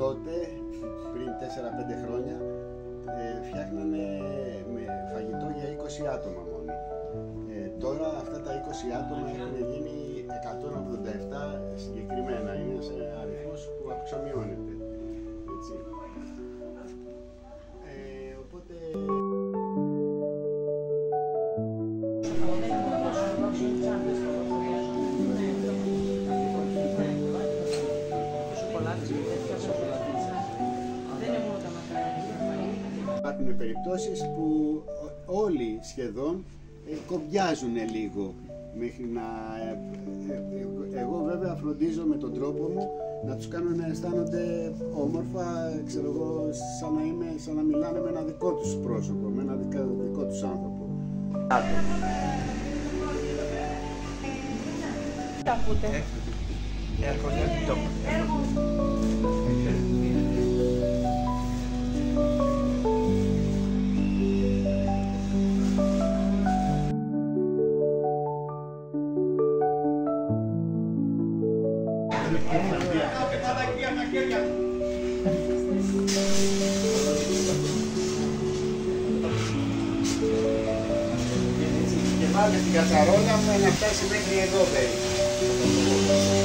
τότε, πριν 4-5 χρόνια, φτιάχνανε με φαγητό για 20 άτομα μόνο. Τώρα αυτά τα 20 άτομα έχουν γίνει 187 συγκεκριμένα. Είναι ένας αριθμός που αυξομειώνεται. Έτσι. Οπότε... Υπάρχουν περιπτώσεις που όλοι σχεδόν κομπιάζουν λίγο μέχρι να... Εγώ βέβαια φροντίζω με τον τρόπο μου να τους κάνω να αισθάνονται όμορφα, ξέρω εγώ, σαν να μιλάνε με ένα δικό τους πρόσωπο, με ένα δικό τους άνθρωπο. Τι ακούτε? Και βάλτε την κατσαρόλα μου να φτάσει μέχρι εδώ περίπου.